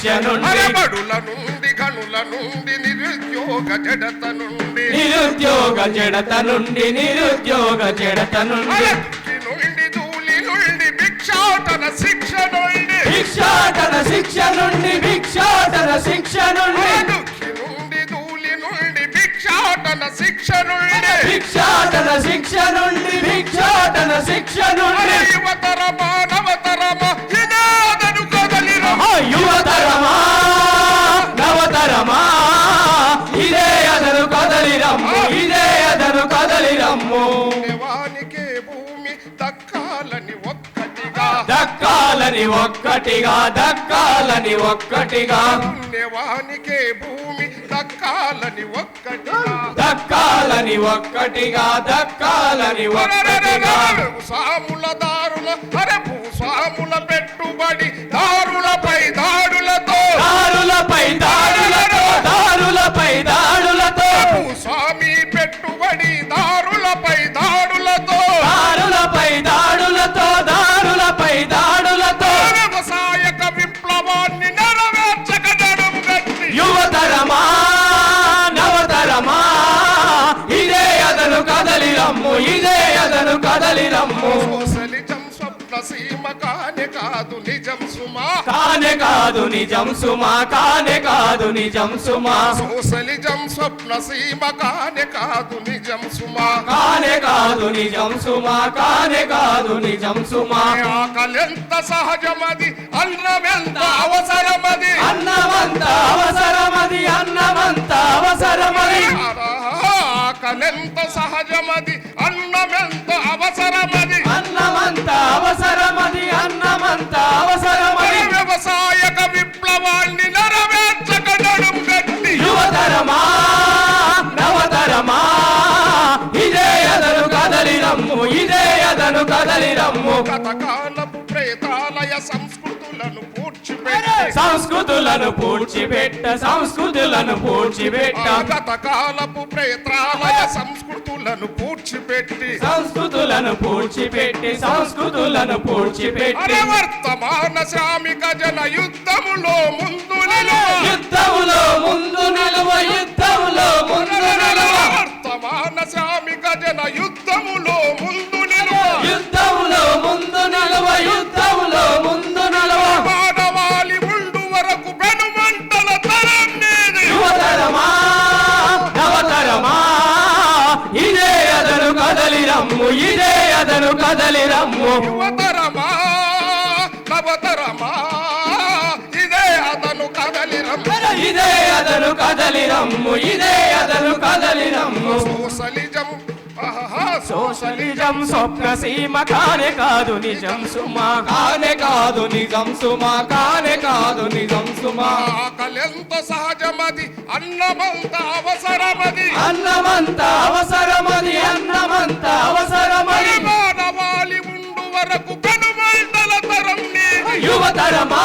శిక్ష నుండి బడుల నుండి గనుల నుండి నిరుద్యోగ జడత నుండి నిరుద్యోగ జడత నుండి నిరుద్యోగ జడత నుండి నుండి ధూళి నుండి భిక్షాటన శిక్ష నుండి భిక్షాటన శిక్ష నుండి భిక్షాటన శిక్ష నుండి నుండి ధూళి నుండి భిక్షాటన శిక్ష నుండి భిక్షాటన శిక్ష నుండి భిక్షాటన శిక్ష నుండి యువతరమా నవతరమా ఇనాదను కదలిరమా యువతరమా నవతరమా ఇదే అదను కదలిరమ్ము ఇదే అదను కదలిరమ్ము దేవానికే భూమి దక్కాలని ఒక్కటిగా దక్కాలని ఒక్కటిగా దక్కాలని ఒక్కటిగా దేవానికే భూమి దక్కాలని ఒక్కటిగా దక్కాలని ఒక్కటిగా దక్కాలని ఒక్కటిగా సాముల దారుల అరే భూస్వాముల పెట్టుబడి దారులపై దాడులతో దారులపై దాడులతో దారులపై దాడులతో భూస్వామి పెట్టుబడి దారులపై దాడులతో దారులపై దాడులతో దారులపై దాడులతో వ్యవసాయక విప్లవాన్ని నెరవేర్చక నడుము గట్టి యువతరమా నవతరమా ఇదే అదను కదలిరమ్ము ఇదే అదను కదలిరమ్ము సోషలిజం స్వప్న సీమ కానే కాదు నిజం సుమా కానే కాదు నిజం సుమా కానే కాదు నిజం సుమా సోషలిజం స్వప్న సీమ కానే కాదు నిజం సుమా కానే కాదు నిజం సుమా కానే కాదు నిజం సుమా ఆకలెంత సహజమది అన్నమెంత అవసరమది అన్నమంత అవసరమది అన్నమంత అవసరమది ఆకలెంత సహజమది అన్నమెంత అవసరమది అన్నమంత అవసరమది అన్నమంత అవసరమది వ్యవసాయక విప్లవాన్ని నెరవేర్చక నడుము గట్టి యువతరమా నవతరమా ఇదే అదను కదలిరమ్ము ఇదే అదను కదలిరమ్ము గతకాలపు ప్రేతాలయ సంస్కృతులను పూడ్చిపెట్టి సంస్కృతులను పూడ్చిపెట్ట సంస్కృతులను పూడ్చిపెట్ట గతకాలపు ప్రేతాలయ సంస్కృతులను పూడ్చిపెట్టి సంస్కృతులను పూడ్చిపెట్టి సంస్కృతులను పూడ్చిపెట్టి వర్తమాన శ్రామిక జన యుద్ధములో ముందు నిలువ యుద్ధములో ముందు నిలువ యుద్ధములో ముందు నిలువ వర్తమాన శ్రామిక జన యుద్ధములో ముందు నిలువ యుద్ధములో ముందు నిలువ యుద్ధములో ముందు నిలువ మానవాళి ఉండు వరకు పెనుమంటల తరం నీది యువతరమా నవతరమా ఇదే అదను కదలిరమ్ము ఇదే అదను కదలిరమ్ము యువతరమా నవతరమా ఇదే అతను కదలిరమ్ము ఇదే అదను కదలిరమ్ము ఇదే అదను కదలిరమ్ము సోషలిజం సోషలిజం స్వప్న సీమ కానే కాదు నిజం సుమా కానే కాదు నిజం సుమా కానే కాదు నిజం సుమా ఆకలెంత సహజమది అన్నమంత అవసరమది అన్నమంత అవసరమది అన్నమంత అవసరమది మానవాళి ఉండు వరకు పెనుమంటల తరం నీది యువతరమా